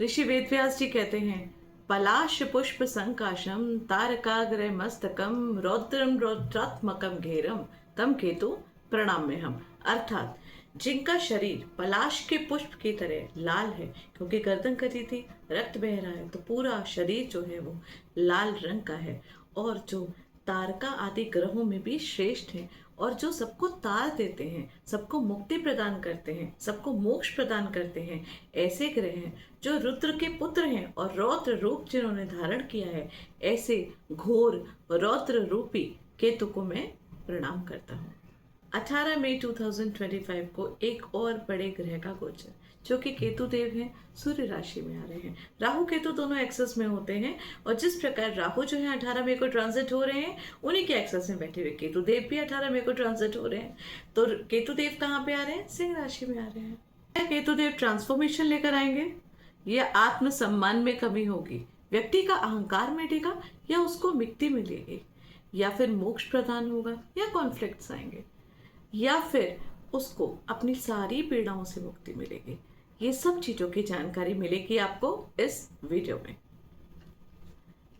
ऋषि वेदव्यास जी कहते हैं, पलाश पुष्प संकाशम तारकाग्र मस्तकम रौद्रम रौद्रात्मकम घेरम तम केतु प्रणाम्य हम। अर्थात जिनका शरीर पलाश के पुष्प की तरह लाल है, क्योंकि गर्दन कटी थी, रक्त बह रहा है, तो पूरा शरीर जो है वो लाल रंग का है, और जो तारका आदि ग्रहों में भी श्रेष्ठ हैं, और जो सबको तार देते हैं, सबको मुक्ति प्रदान करते हैं, सबको मोक्ष प्रदान करते हैं, ऐसे ग्रह हैं जो रुद्र के पुत्र हैं और रौद्र रूप जिन्होंने धारण किया है, ऐसे घोर रौद्र रूपी केतु को मैं प्रणाम करता हूँ। 18 मई 2025 को एक और बड़े ग्रह का गोचर, जो कि केतु देव हैं, सूर्य राशि में आ रहे हैं। राहु केतु दोनों एक्सेस में होते हैं, और जिस प्रकार राहु जो है 18 मई को ट्रांजिट हो रहे हैं, उन्हीं के एक्सेस में बैठे हुए केतु देव भी 18 मई को ट्रांजिट हो रहे हैं। तो केतु देव कहाँ पे आ रहे हैं? सिंह राशि में आ रहे हैं। क्या केतु देव ट्रांसफॉर्मेशन लेकर आएंगे, या आत्मसम्मान में कमी होगी, व्यक्ति का अहंकार मिटेगा, या उसको मुक्ति मिलेगी, या फिर मोक्ष प्रदान होगा, या कॉन्फ्लिक्ट्स आएंगे, या फिर उसको अपनी सारी पीड़ाओं से मुक्ति मिलेगी? ये सब चीजों की जानकारी मिलेगी आपको इस वीडियो में।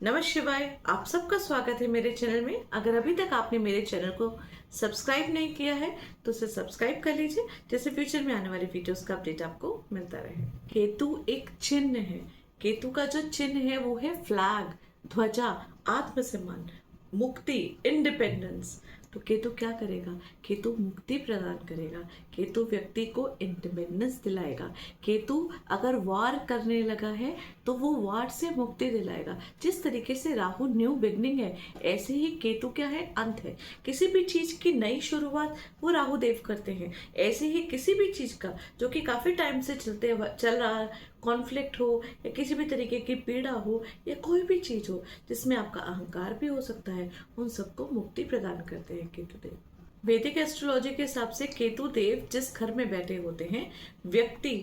नमः शिवाय, आप सबका स्वागत है मेरे चैनल में। अगर अभी तक आपने मेरे चैनल को सब्सक्राइब नहीं किया है तो उसे सब्सक्राइब कर लीजिए, जिससे फ्यूचर में आने वाली वीडियोस का अपडेट आपको मिलता रहे। केतु एक चिन्ह है। केतु का जो चिन्ह है वो है फ्लैग, ध्वजा, आत्मसम्मान, मुक्ति, इंडिपेंडेंस। तो केतु क्या करेगा? केतु मुक्ति प्रदान करेगा। केतु व्यक्ति को इंडिपेंडेंस दिलाएगा। केतु अगर वार करने लगा है तो वो वार से मुक्ति दिलाएगा। जिस तरीके से राहु न्यू बिगनिंग है, ऐसे ही केतु क्या है? अंत है। किसी भी चीज की नई शुरुआत वो राहु देव करते हैं। ऐसे ही किसी भी चीज का जो कि काफी टाइम से चल रहा कॉन्फ्लिक्ट हो, या किसी भी तरीके की पीड़ा हो, या कोई भी चीज हो जिसमें आपका अहंकार भी हो सकता है, उन सबको मुक्ति प्रदान करते हैं केतु देव। वैदिक एस्ट्रोलॉजी के हिसाब से केतु देव जिस घर में बैठे होते हैं, व्यक्ति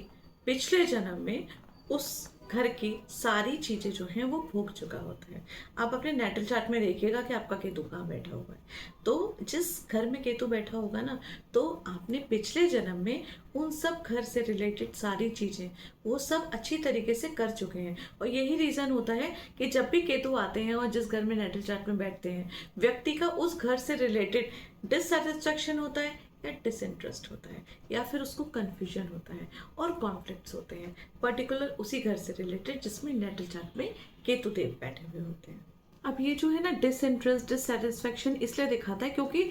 पिछले जन्म में उस घर की सारी चीजें जो हैं वो भोग चुका होता है। आप अपने नेटल चार्ट में देखिएगा कि आपका केतु कहाँ बैठा हुआ है। तो जिस घर में केतु बैठा होगा ना, तो आपने पिछले जन्म में उन सब घर से रिलेटेड सारी चीजें वो सब अच्छी तरीके से कर चुके हैं। और यही रीजन होता है कि जब भी केतु आते हैं और जिस घर में नेटल चार्ट में बैठते हैं, व्यक्ति का उस घर से रिलेटेड डिससेटिस्फैक्शन होता है, या डिसइंटरेस्ट होता है, या फिर उसको कंफ्यूजन होता है, और कॉन्फ्लिक्ट्स होते हैं, पर्टिकुलर उसी घर से रिलेटेड जिसमें नेटल चार्ट में केतु देव बैठे हुए होते हैं। अब ये जो है ना डिसइंटरेस्ट, डिससेटिस्फैक्शन इसलिए दिखाता है क्योंकि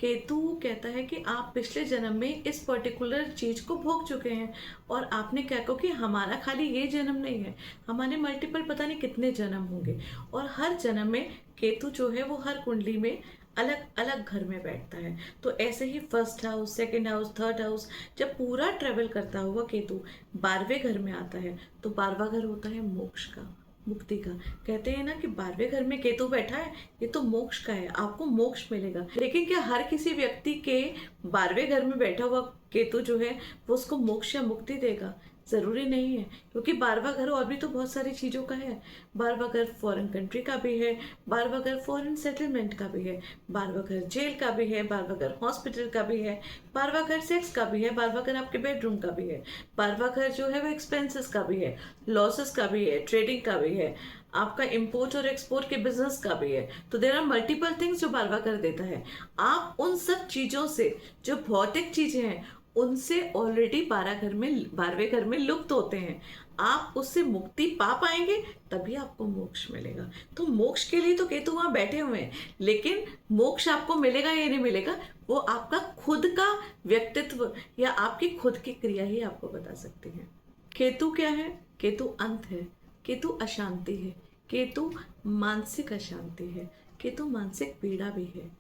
केतु कहता है कि आप पिछले जन्म में इस पर्टिकुलर चीज को भोग चुके हैं, और आपने क्या कहा कि हमारा खाली ये जन्म नहीं है, हमारे मल्टीपल पता नहीं कितने जन्म होंगे। और हर जन्म में केतु जो है वो हर कुंडली में अलग अलग घर में बैठता है। तो ऐसे ही first house, second house, third house, जब पूरा ट्रेवल करता हुआ केतु 12वें घर में आता है, तो 12वां घर होता है मोक्ष का, मुक्ति का। कहते हैं ना कि 12वें घर में केतु बैठा है, ये तो मोक्ष का है, आपको मोक्ष मिलेगा। लेकिन क्या हर किसी व्यक्ति के 12वें घर में बैठा हुआ केतु जो है वो उसको मोक्ष या मुक्ति देगा? जरूरी नहीं है, क्योंकि 12वां घर और भी तो बहुत सारी चीजों का है। 12वां घर फॉरेन कंट्री का भी है, 12वां घर फॉरेन सेटलमेंट का भी है, 12वां घर जेल का भी है, 12वां घर हॉस्पिटल का भी है, 12वां घर सेक्स का भी है, 12वां घर आपके बेडरूम का भी है, 12वां घर जो है वो एक्सपेंसेस का भी है, लॉसेस का भी है, ट्रेडिंग का भी है, आपका इंपोर्ट और एक्सपोर्ट के बिजनेस का भी है। तो देर आर मल्टीपल थिंग्स जो 12वां घर देता है। आप उन सब चीजों से, जो भौतिक चीजें हैं, उनसे ऑलरेडी 12वें घर में लुप्त होते हैं। आप उससे मुक्ति पा पाएंगे तभी आपको मोक्ष मिलेगा। तो मोक्ष के लिए तो केतु वहां बैठे हुए हैं, लेकिन मोक्ष आपको मिलेगा या नहीं मिलेगा, वो आपका खुद का व्यक्तित्व या आपकी खुद की क्रिया ही आपको बता सकती है। केतु क्या है? केतु अंत है, केतु अशांति है, केतु मानसिक अशांति है, केतु मानसिक पीड़ा भी है,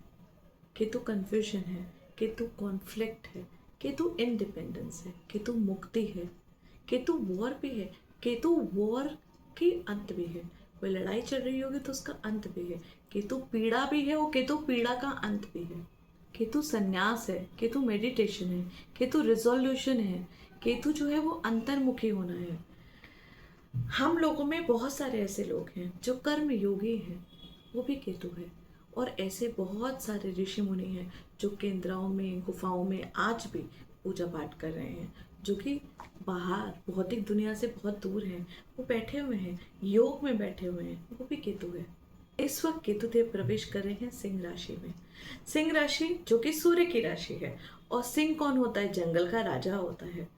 केतु कंफ्यूजन है, केतु कॉन्फ्लिक्ट है, केतु इंडिपेंडेंस है, केतु मुक्ति है, केतु वॉर भी है। केतु वॉर की अंत भी है, कोई लड़ाई चल रही होगी तो उसका अंत भी है। केतु पीड़ा भी है, वो केतु पीड़ा का अंत भी है। केतु संन्यास है, केतु मेडिटेशन है, केतु रिजोल्यूशन है, केतु जो है वो अंतर्मुखी होना है। हम लोगों में बहुत सारे ऐसे लोग हैं जो कर्म योगी हैं, वो भी केतु है। और ऐसे बहुत सारे ऋषि मुनि हैं जो केंद्रों में, गुफाओं में आज भी पूजा पाठ कर रहे हैं, जो कि बाहर भौतिक दुनिया से बहुत दूर हैं, वो बैठे हुए हैं, योग में बैठे हुए हैं, वो भी केतु है। इस वक्त केतु देव प्रवेश कर रहे हैं सिंह राशि में। सिंह राशि जो कि सूर्य की राशि है, और सिंह कौन होता है? जंगल का राजा होता है।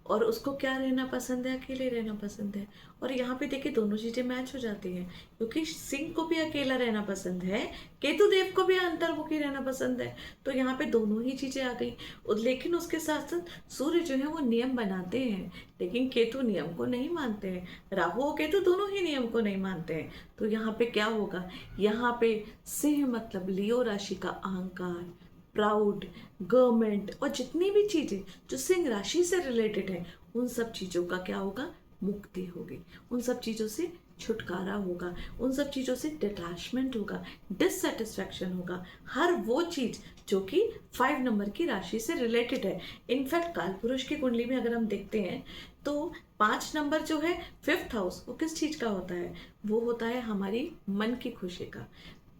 और उसको क्या रहना पसंद है? अकेले रहना पसंद है। और यहाँ पे देखिए दोनों चीजें मैच हो जाती हैं, क्योंकि सिंह को भी अकेला रहना पसंद है, केतु देव को भी अंतर्मुखी रहना पसंद है। तो यहाँ पे दोनों ही चीजें आ गई। लेकिन उसके साथ साथ सूर्य जो है वो नियम बनाते हैं, लेकिन केतु नियम को नहीं मानते हैं। राहु और केतु दोनों ही नियम को नहीं मानते हैं। तो यहाँ पे क्या होगा? यहाँ पे सिंह मतलब लियो राशि का अहंकार, प्राउड, गवर्नमेंट और जितनी भी चीजें जो सिंह राशि से रिलेटेड है, उन सब चीजों का क्या होगा? मुक्ति होगी। उन सब चीजों से छुटकारा होगा, उन सब चीजों से डिटैचमेंट होगा, डिससेटिस्फैक्शन होगा। हर वो चीज जो कि 5 नंबर की राशि से रिलेटेड है। इनफैक्ट काल पुरुष की कुंडली में अगर हम देखते हैं तो 5 नंबर जो है, 5th हाउस, वो किस चीज का होता है? वो होता है हमारी मन की खुशी का,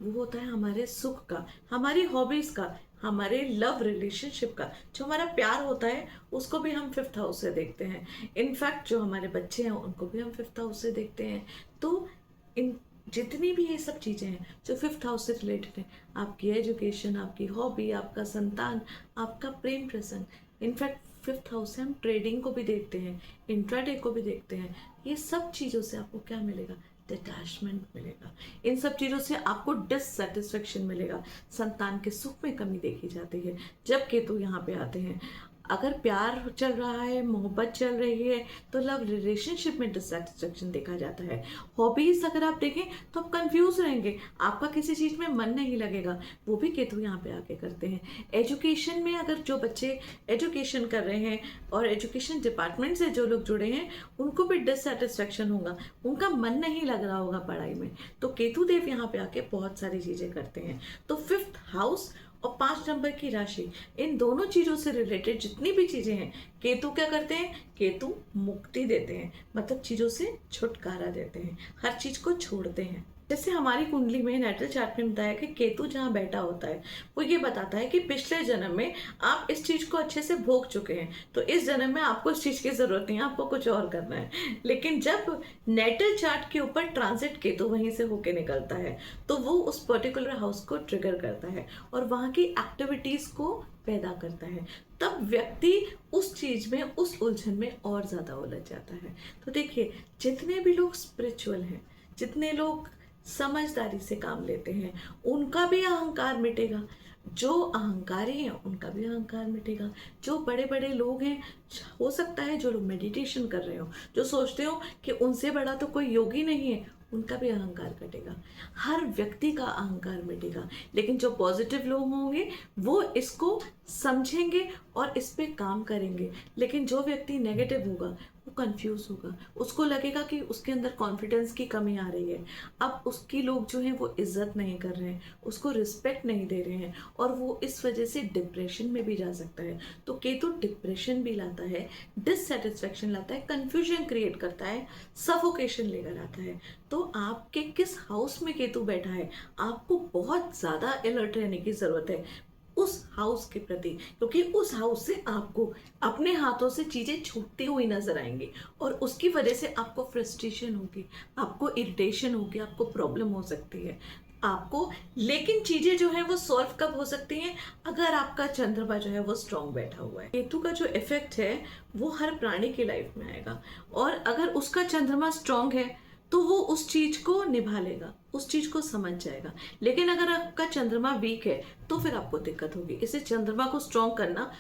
वो होता है हमारे सुख का, हमारी हॉबीज का, हमारे लव रिलेशनशिप का। जो हमारा प्यार होता है उसको भी हम 5th हाउस से देखते हैं। इनफैक्ट जो हमारे बच्चे हैं उनको भी हम 5th हाउस से देखते हैं। तो इन जितनी भी ये सब चीज़ें हैं जो 5th हाउस से रिलेटेड है, आपकी एजुकेशन, आपकी हॉबी, आपका संतान, आपका प्रेम प्रसंग, इनफैक्ट 5th हाउस से हम ट्रेडिंग को भी देखते हैं, इंट्राडे को भी देखते हैं। ये सब चीज़ों से आपको क्या मिलेगा? डिटैचमेंट मिलेगा। इन सब चीज़ों से आपको डिससेटिस्फेक्शन मिलेगा। संतान के सुख में कमी देखी जाती है जब केतु यहाँ पे आते हैं। अगर प्यार चल रहा है, मोहब्बत चल रही है, तो लव रिलेशनशिप में डिससेटिस्फेक्शन देखा जाता है। हॉबीज अगर आप देखें तो आप कंफ्यूज रहेंगे, आपका किसी चीज़ में मन नहीं लगेगा, वो भी केतु यहाँ पे आके करते हैं। एजुकेशन में अगर जो बच्चे एजुकेशन कर रहे हैं और एजुकेशन डिपार्टमेंट से जो लोग जुड़े हैं, उनको भी डिससेटिस्फेक्शन होगा, उनका मन नहीं लग रहा होगा पढ़ाई में। तो केतु देव यहाँ पे आके बहुत सारी चीज़ें करते हैं। तो 5th हाउस और 5 नंबर की राशि, इन दोनों चीजों से रिलेटेड जितनी भी चीजें हैं, केतु क्या करते हैं? केतु मुक्ति देते हैं, मतलब चीजों से छुटकारा देते हैं, हर चीज को छोड़ते हैं। जैसे हमारी कुंडली में नेटल चार्ट में बताया कि केतु जहाँ बैठा होता है वो ये बताता है कि पिछले जन्म में आप इस चीज को अच्छे से भोग चुके हैं, तो इस जन्म में आपको इस चीज की जरूरत नहीं है, आपको कुछ और करना है। लेकिन जब नेटल चार्ट के ऊपर ट्रांजिट केतु वहीं से होके निकलता है, तो वो उस पर्टिकुलर हाउस को ट्रिगर करता है और वहाँ की एक्टिविटीज को पैदा करता है। तब व्यक्ति उस चीज में, उस उलझन में और ज्यादा उलझ जाता है। तो देखिए, जितने भी लोग स्पिरिचुअल हैं, जितने लोग समझदारी से काम लेते हैं, उनका भी अहंकार मिटेगा। जो अहंकारी हैं उनका भी अहंकार मिटेगा। जो बड़े बड़े लोग हैं, हो सकता है जो लोग मेडिटेशन कर रहे हो, जो सोचते हो कि उनसे बड़ा तो कोई योगी नहीं है, उनका भी अहंकार कटेगा। हर व्यक्ति का अहंकार मिटेगा। लेकिन जो पॉजिटिव लोग होंगे वो इसको समझेंगे और इस पे काम करेंगे। लेकिन जो व्यक्ति नेगेटिव होगा वो कंफ्यूज होगा, उसको लगेगा कि उसके अंदर कॉन्फिडेंस की कमी आ रही है। अब उसकी लोग जो हैं वो इज्जत नहीं कर रहे हैं, उसको रिस्पेक्ट नहीं दे रहे हैं, और वो इस वजह से डिप्रेशन में भी जा सकता है। तो केतु डिप्रेशन भी लाता है, डिससेटिस्फेक्शन लाता है, कंफ्यूजन क्रिएट करता है, सफोकेशन लेकर आता है। तो आपके किस हाउस में केतु बैठा है, आपको बहुत ज़्यादा अलर्ट रहने की ज़रूरत है उस हाउस के प्रति, क्योंकि उस हाउस से आपको अपने हाथों से चीज़ें छूटती हुई नजर आएंगी और उसकी वजह से आपको फ्रस्ट्रेशन होगी, आपको इरिटेशन होगी, आपको प्रॉब्लम हो सकती है आपको। लेकिन चीजें जो है वो सॉल्व कब हो सकती हैं? अगर आपका चंद्रमा जो है वो स्ट्रांग बैठा हुआ है। केतु का जो इफेक्ट है वो हर प्राणी की लाइफ में आएगा, और अगर उसका चंद्रमा स्ट्रांग है तो वो उस चीज को निभा लेगा, उस चीज को समझ जाएगा। लेकिन अगर आपका चंद्रमा वीक है तो फिर आपको दिक्कत होगी। इसे चंद्रमा को स्ट्रांग करना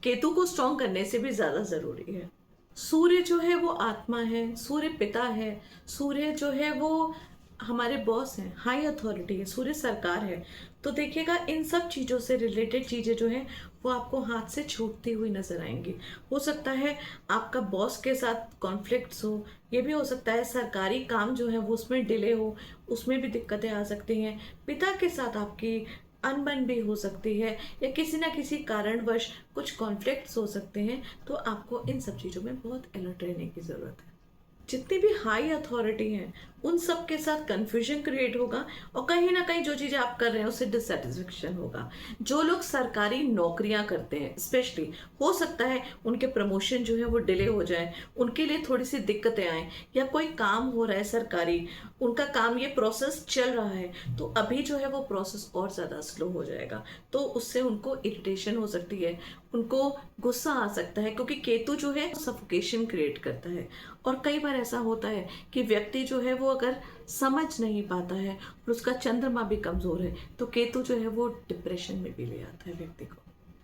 केतु को स्ट्रांग करने से भी ज्यादा जरूरी है। सूर्य जो है वो आत्मा है, सूर्य पिता है, सूर्य जो है वो हमारे बॉस हैं, हाई अथॉरिटी है, सूर्य सरकार है। तो देखिएगा, इन सब चीज़ों से रिलेटेड चीज़ें जो हैं वो आपको हाथ से छूटती हुई नजर आएंगी। हो सकता है आपका बॉस के साथ कॉन्फ्लिक्ट्स हो, ये भी हो सकता है सरकारी काम जो है वो उसमें डिले हो, उसमें भी दिक्कतें आ सकती हैं। पिता के साथ आपकी अनबन भी हो सकती है, या किसी ना किसी कारणवश कुछ कॉन्फ्लिक्ट्स हो सकते हैं। तो आपको इन सब चीज़ों में बहुत अलर्ट रहने की ज़रूरत है। जितनी भी हाई अथॉरिटी हैं उन सब के साथ कंफ्यूजन क्रिएट होगा, और कहीं ना कहीं जो चीज़ें आप कर रहे हैं उससे डिससेटिस्फेक्शन होगा। जो लोग सरकारी नौकरियां करते हैं स्पेशली, हो सकता है उनके प्रमोशन जो है वो डिले हो जाए, उनके लिए थोड़ी सी दिक्कतें आए, या कोई काम हो रहा है सरकारी, उनका काम ये प्रोसेस चल रहा है तो अभी जो है वो प्रोसेस और ज़्यादा स्लो हो जाएगा, तो उससे उनको इरिटेशन हो सकती है, उनको गुस्सा आ सकता है, क्योंकि केतु जो है सफोकेशन क्रिएट करता है। और कई बार ऐसा होता है कि व्यक्ति जो है वो अगर समझ नहीं पाता है और उसका चंद्रमा भी कमजोर है तो केतु जो है वो डिप्रेशन में भी ले आता है व्यक्ति को।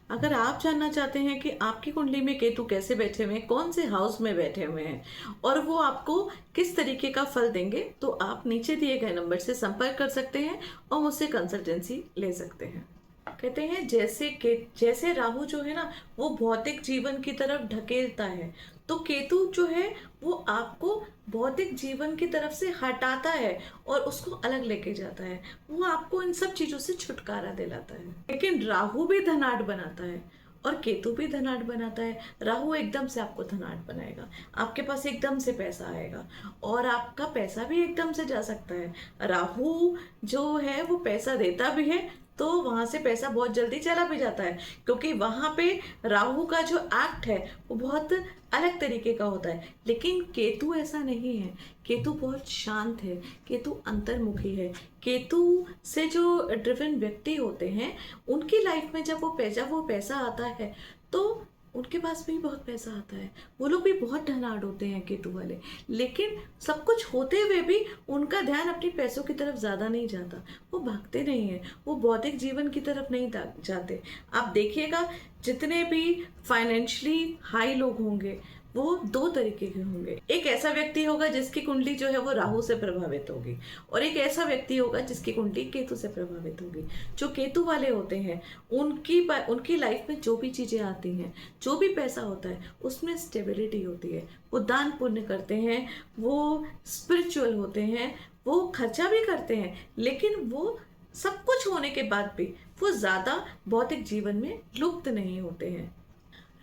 अगर आप जानना चाहते हैं कि आपकी कुंडली में केतु कैसे बैठे हुए हैं, कौन से हाउस में बैठे हुए हैं और वो आपको किस तरीके का फल देंगे, तो आप नीचे दिए गए नंबर से संपर्क कर सकते हैं और मुझसे कंसल्टेंसी ले सकते हैं। कहते हैं जैसे राहु जो है ना वो भौतिक जीवन की तरफ ढकेलता है, तो केतु जो है वो आपको भौतिक जीवन की तरफ से हटाता है और उसको अलग लेके जाता है, वो आपको इन सब चीजों से छुटकारा दिलाता है। लेकिन राहु भी धनाढ़ बनाता है और केतु भी धनाढ़ बनाता है। राहु एकदम से आपको धनाढ़ बनाएगा, आपके पास एकदम से पैसा आएगा और आपका पैसा भी एकदम से जा सकता है। राहु जो है वो पैसा देता भी है तो वहां से पैसा बहुत जल्दी चला भी जाता है, क्योंकि वहां पे राहु का जो एक्ट है वो बहुत अलग तरीके का होता है। लेकिन केतु ऐसा नहीं है, केतु बहुत शांत है, केतु अंतर्मुखी है। केतु से जो ड्रिवन व्यक्ति होते हैं उनकी लाइफ में जब वो पैसा आता है तो उनके पास भी बहुत पैसा आता है, वो लोग भी बहुत धनाढ़ होते हैं केतु वाले। लेकिन सब कुछ होते हुए भी उनका ध्यान अपनी पैसों की तरफ ज़्यादा नहीं जाता, वो भागते नहीं हैं, वो भौतिक जीवन की तरफ नहीं जाते। आप देखिएगा जितने भी फाइनेंशियली हाई लोग होंगे वो दो तरीके के होंगे। एक ऐसा व्यक्ति होगा जिसकी कुंडली जो है वो राहु से प्रभावित होगी, और एक ऐसा व्यक्ति होगा जिसकी कुंडली केतु से प्रभावित होगी। जो केतु वाले होते हैं उनकी लाइफ में जो भी चीजें आती हैं, जो भी पैसा होता है उसमें स्टेबिलिटी होती है। वो दान पुण्य करते हैं, वो स्पिरिचुअल होते हैं, वो खर्चा भी करते हैं, लेकिन वो सब कुछ होने के बाद भी वो ज्यादा भौतिक जीवन में लुप्त नहीं होते हैं।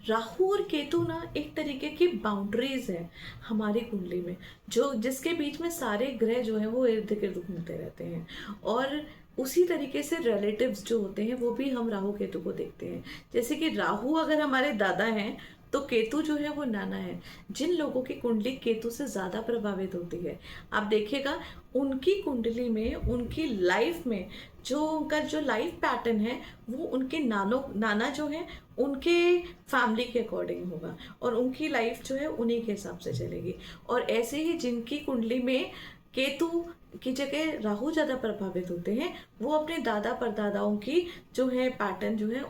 राहु और केतु ना एक तरीके की बाउंड्रीज है हमारी कुंडली में, जो जिसके बीच में सारे ग्रह जो है वो इर्द गिर्द घूमते रहते हैं। और उसी तरीके से रिलेटिव्स जो होते हैं वो भी हम राहु केतु को देखते हैं। जैसे कि राहु अगर हमारे दादा हैं तो केतु जो है वो नाना है। जिन लोगों की कुंडली केतु से ज्यादा प्रभावित होती है, आप देखिएगा उनकी कुंडली में, उनकी लाइफ में जो उनका जो लाइफ पैटर्न है वो उनके नाना जो है उनके फैमिली के अकॉर्डिंग होगा, और उनकी लाइफ जो है उन्हीं के हिसाब से चलेगी। और ऐसे ही जिनकी कुंडली में केतु की जगह राहु ज्यादा प्रभावित होते हैं वो अपने दादा परदादाओं की जो है पैटर्न जो है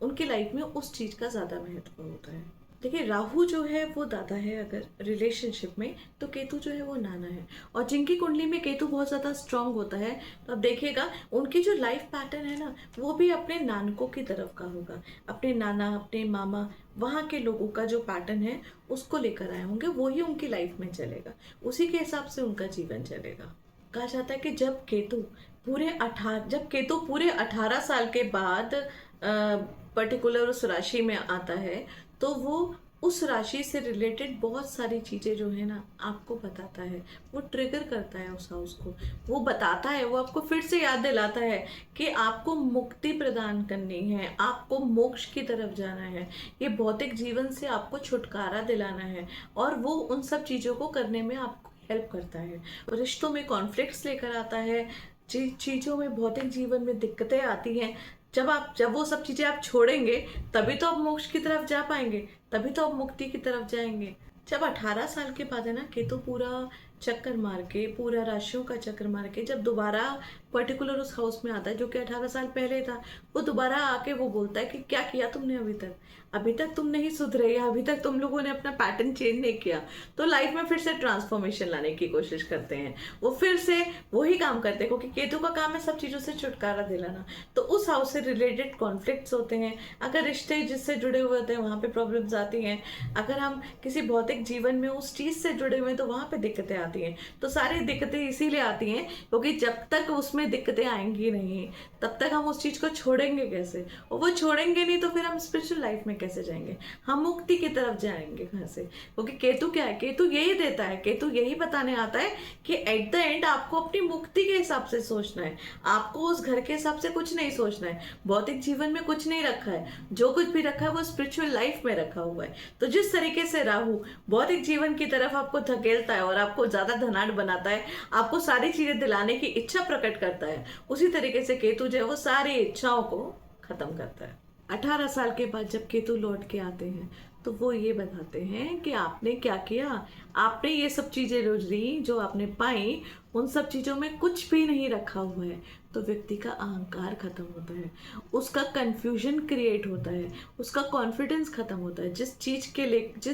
उनकी लाइफ में उस चीज का ज्यादा महत्व होता है। देखिए राहु जो है वो दादा है अगर रिलेशनशिप में, तो केतु जो है वो नाना है। और जिनकी कुंडली में केतु बहुत ज्यादा स्ट्रांग होता है तो अब देखिएगा उनकी जो लाइफ पैटर्न है ना वो भी अपने नानकों की तरफ का होगा, अपने नाना अपने मामा वहाँ के लोगों का जो पैटर्न है उसको लेकर आए होंगे, वही उनकी लाइफ में चलेगा, उसी के हिसाब से उनका जीवन चलेगा। कहा जाता है कि जब केतु पूरे 18 साल के बाद पर्टिकुलर उस राशि में आता है तो वो उस राशि से रिलेटेड बहुत सारी चीजें जो है ना आपको बताता है, वो ट्रिगर करता है उस हाउस को, वो बताता है, वो आपको फिर से याद दिलाता है कि आपको मुक्ति प्रदान करनी है, आपको मोक्ष की तरफ जाना है, ये भौतिक जीवन से आपको छुटकारा दिलाना है, और वो उन सब चीजों को करने में आपको हेल्प करता है। रिश्तों में कॉन्फ्लिक्ट्स लेकर आता है, चीजों में भौतिक जीवन में दिक्कतें आती हैं, जब वो सब चीजें आप छोड़ेंगे तभी तो आप मोक्ष की तरफ जा पाएंगे, तभी तो आप मुक्ति की तरफ जाएंगे। जब 18 साल के बाद है ना केतु पूरा चक्कर मार के, पूरा राशियों का चक्कर मार के जब दोबारा पर्टिकुलर उस हाउस में आता है जो कि 18 साल पहले था, वो दोबारा आके वो बोलता है कि क्या किया तुमने अभी तक तुम नहीं सुधरे, या अभी तक तुम लोगों ने अपना पैटर्न चेंज नहीं किया। तो लाइफ में फिर से ट्रांसफॉर्मेशन लाने की कोशिश करते हैं, वो फिर से वही काम करते हैं, क्योंकि केतु का काम है सब चीजों से छुटकारा दिलाना। तो उस हाउस से रिलेटेड कॉन्फ्लिक्ट्स होते हैं, अगर रिश्ते जिससे जुड़े हुए होते हैं वहां पे प्रॉब्लम्स आती हैं, अगर हम किसी भौतिक जीवन में उस चीज से जुड़े हुए हैं तो वहां पे दिक्कतें आती हैं। तो सारी दिक्कतें इसीलिए आती हैं क्योंकि जब तक उसमें दिक्कतें आएंगी नहीं तब तक हम उस चीज को छोड़ेंगे कैसे, और वो छोड़ेंगे नहीं तो फिर हम स्पिरिचुअल लाइफ में कैसे जाएंगे, हम मुक्ति की तरफ जाएंगे कहाँ से। क्योंकि केतु क्या है, केतु यही देता है, केतु यही बताने आता है कि एट द एंड आपको अपनी मुक्ति के हिसाब से सोचना है, आपको उस घर के हिसाब से कुछ नहीं सोचना है। भौतिक जीवन में कुछ नहीं रखा है, जो कुछ भी रखा है वो स्पिरिचुअल लाइफ में रखा हुआ है। तो जिस तरीके से राहु भौतिक जीवन की तरफ आपको धकेलता है और आपको ज्यादा धनाढ़ बनाता है, आपको सारी चीजें दिलाने की इच्छा प्रकट करता है, उसी तरीके से केतु जो है वो सारी इच्छाओं को खत्म करता है। 18 साल के बाद जब केतु लौट के आते हैं तो वो ये बताते हैं कि आपने क्या किया, आपने ये सब चीजें रोज ली जो आपने पाई, उन सब चीजों में कुछ भी नहीं रखा हुआ है। तो व्यक्ति का अहंकार खत्म होता है, उसका कंफ्यूजन क्रिएट होता है, उसका कॉन्फिडेंस खत्म होता है। जिस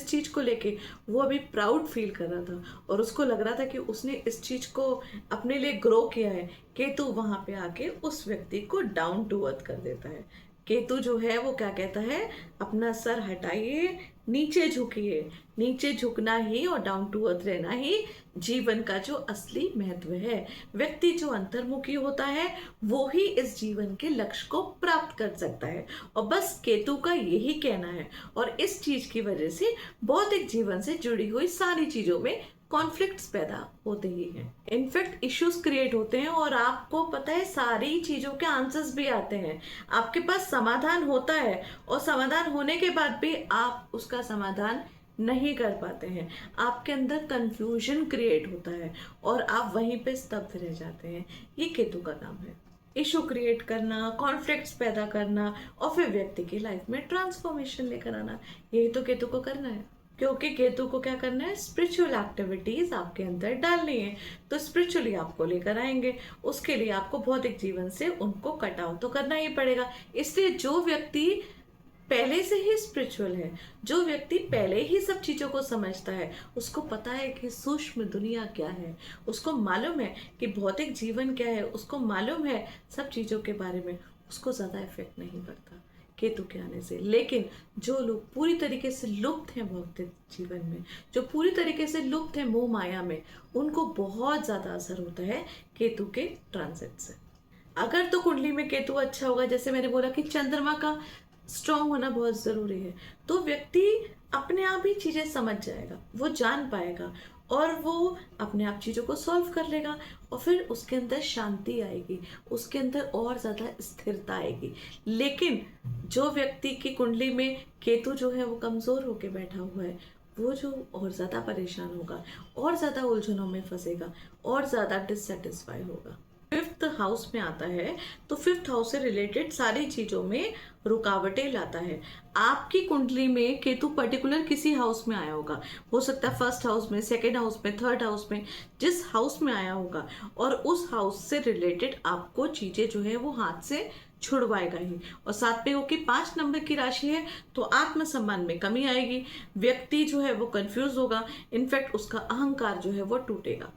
चीज को लेके वो अभी प्राउड फील कर रहा था और उसको लग रहा था कि उसने इस चीज को अपने लिए ग्रो किया है, केतु वहां पे आके उस व्यक्ति को डाउन टू अर्थ कर देता है। केतु जो है वो क्या कहता है, अपना सर हटाइए, नीचे झुकिए, नीचे झुकना ही और डाउन टू अर्थ रहना ही जीवन का जो असली महत्व है। व्यक्ति जो अंतर्मुखी होता है वो ही इस जीवन के लक्ष्य को प्राप्त कर सकता है। और बस केतु का यही कहना है, और इस चीज की वजह से भौतिक जीवन से जुड़ी हुई सारी चीजों में कॉन्फ्लिक्ट्स पैदा होते ही हैं, इनफैक्ट इश्यूज क्रिएट होते हैं। और आपको पता है सारी चीजों के आंसर्स भी आते हैं, आपके पास समाधान होता है, और समाधान होने के बाद भी आप उसका समाधान नहीं कर पाते हैं, आपके अंदर कंफ्यूजन क्रिएट होता है और आप वहीं पे स्तब्ध रह जाते हैं। ये केतु का काम है, इशू क्रिएट करना, कॉन्फ्लिक्ट्स पैदा करना और फिर व्यक्ति की लाइफ में ट्रांसफॉर्मेशन लेकर आना। यही तो केतु को करना है, क्योंकि केतु को क्या करना है, स्पिरिचुअल एक्टिविटीज आपके अंदर डालनी है। तो स्पिरिचुअली आपको लेकर आएंगे, उसके लिए आपको भौतिक जीवन से उनको कट आउट तो करना ही पड़ेगा। इसलिए जो व्यक्ति पहले से ही स्पिरिचुअल है, जो व्यक्ति पहले ही सब चीजों को समझता है, उसको पता है कि सूक्ष्म दुनिया क्या है, उसको मालूम है कि भौतिक जीवन क्या है, उसको मालूम है सब चीजों के बारे में, उसको ज्यादा इफेक्ट नहीं पड़ता केतु के आने से। लेकिन जो लोग पूरी तरीके से लुप्त हैं भौतिक जीवन में, जो पूरी तरीके से लुप्त हैं मोह माया में, उनको बहुत ज्यादा असर होता है केतु के ट्रांजिट से। अगर तो कुंडली में केतु अच्छा होगा, जैसे मैंने बोला कि चंद्रमा का स्ट्रांग होना बहुत जरूरी है, तो व्यक्ति अपने आप ही चीजें समझ जाएगा, वो जान पाएगा और वो अपने आप चीजों को सॉल्व कर लेगा, और फिर उसके अंदर शांति आएगी, उसके अंदर और ज्यादा स्थिरता आएगी। लेकिन जो व्यक्ति की कुंडली में केतु जो है वो कमजोर होके बैठा हुआ है, वो जो और ज्यादा परेशान होगा, और ज्यादा उलझनों में फंसेगा, और ज्यादा डिससेटिस्फाई होगा। 5th हाउस में आता है तो 5th हाउस से रिलेटेड सारी चीजों में रुकावटें लाता है। आपकी कुंडली में केतु पर्टिकुलर किसी हाउस में आया होगा, हो सकता है 1st हाउस में, 2nd हाउस में, 3rd हाउस में, जिस हाउस में आया होगा, और उस हाउस से रिलेटेड आपको चीजें जो है वो हाथ से छुड़वाएगा ही। और साथ में वो कि 5 नंबर की राशि है तो आत्मसम्मान में कमी आएगी, व्यक्ति जो है वो कंफ्यूज होगा, इनफैक्ट उसका अहंकार जो है वो टूटेगा।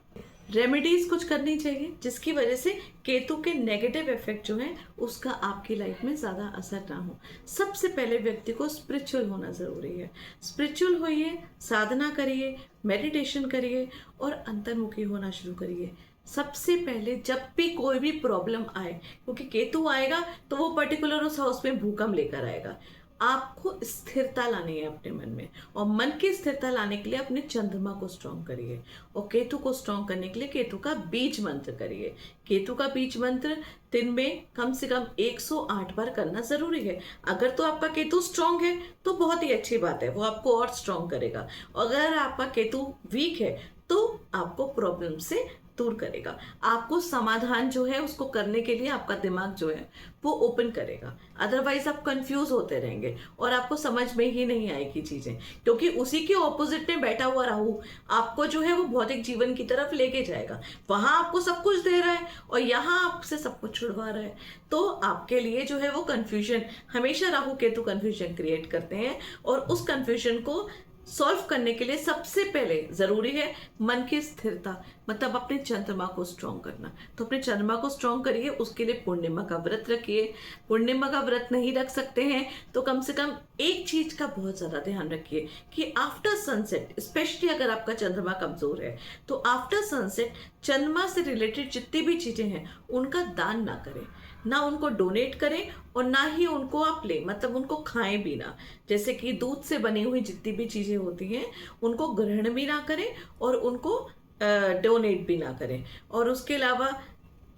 रेमेडीज कुछ करनी चाहिए जिसकी वजह से केतु के नेगेटिव इफेक्ट जो है उसका आपकी लाइफ में ज्यादा असर ना हो। सबसे पहले व्यक्ति को स्पिरिचुअल होना जरूरी है, स्पिरिचुअल होइए, साधना करिए, मेडिटेशन करिए और अंतर्मुखी होना शुरू करिए। सबसे पहले जब भी कोई भी प्रॉब्लम आए, क्योंकि केतु आएगा तो वो पर्टिकुलर उस हाउस में भूकंप लेकर आएगा, आपको स्थिरता लानी है अपने मन में, और मन की स्थिरता लाने के लिए अपने चंद्रमा को स्ट्रॉन्ग करिए, और केतु को स्ट्रॉन्ग करने के लिए केतु का बीज मंत्र करिए। केतु का बीज मंत्र दिन में कम से कम 108 बार करना जरूरी है। अगर तो आपका केतु स्ट्रॉन्ग है तो बहुत ही अच्छी बात है, वो आपको और स्ट्रॉन्ग करेगा। अगर आपका केतु वीक है तो आपको प्रॉब्लम से दूर करेगा, आपको समाधान जो है उसको करने के लिए आपका दिमाग जो है वो ओपन करेगा। अदरवाइज आप कंफ्यूज होते रहेंगे और आपको समझ में ही नहीं आएगी चीजें, क्योंकि उसी के ऑपोजिट में बैठा हुआ राहु आपको जो है वो भौतिक जीवन की तरफ लेके जाएगा। वहां आपको सब कुछ दे रहा है और यहाँ आपसे सब कुछ छुड़वा रहा है, तो आपके लिए जो है वो कंफ्यूजन, हमेशा राहु केतु कंफ्यूजन क्रिएट करते हैं और उस कंफ्यूजन को सॉल्व करने के लिए सबसे पहले जरूरी है मन की स्थिरता, मतलब अपने चंद्रमा को स्ट्रॉन्ग करना। तो अपने चंद्रमा को स्ट्रॉन्ग करिए, उसके लिए पूर्णिमा का व्रत रखिए। पूर्णिमा का व्रत नहीं रख सकते हैं तो कम से कम एक चीज का बहुत ज्यादा ध्यान रखिए कि आफ्टर सनसेट, स्पेशली अगर आपका चंद्रमा कमजोर है तो आफ्टर सनसेट चंद्रमा से रिलेटेड जितनी भी चीजें हैं उनका दान ना करें, ना उनको डोनेट करें और ना ही उनको आप लें, मतलब उनको खाएं भी ना। जैसे कि दूध से बनी हुई जितनी भी चीजें होती हैं उनको ग्रहण भी ना करें और उनको डोनेट भी ना करें। और उसके अलावा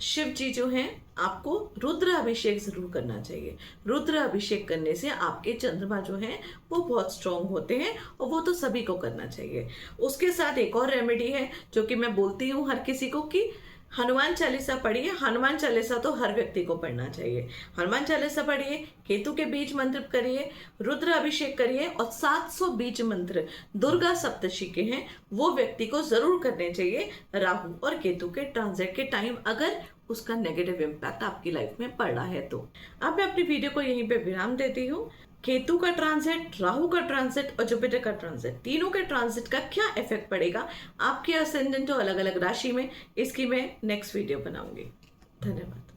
शिव जी जो हैं, आपको रुद्र अभिषेक जरूर करना चाहिए। रुद्र अभिषेक करने से आपके चंद्रमा जो हैं वो बहुत स्ट्रांग होते हैं और वो तो सभी को करना चाहिए। उसके साथ एक और रेमेडी है जो कि मैं बोलती हूँ हर किसी को कि हनुमान चालीसा पढ़िए। हनुमान चालीसा तो हर व्यक्ति को पढ़ना चाहिए। हनुमान चालीसा पढ़िए, केतु के बीज मंत्र करिए, रुद्र अभिषेक करिए और 700 बीज मंत्र दुर्गा सप्तशी के हैं वो व्यक्ति को जरूर करने चाहिए राहु और केतु के ट्रांजिट के टाइम, अगर उसका नेगेटिव इम्पैक्ट आपकी लाइफ में पड़ रहा है तो। अब मैं अपनी वीडियो को यहीं पे विराम देती हूँ। केतु का ट्रांजिट, राहु का ट्रांजिट और जुपिटर का ट्रांजिट, तीनों के ट्रांजिट का क्या इफेक्ट पड़ेगा आपके असेंडेंट और अलग अलग राशि में, इसकी मैं नेक्स्ट वीडियो बनाऊंगी। धन्यवाद।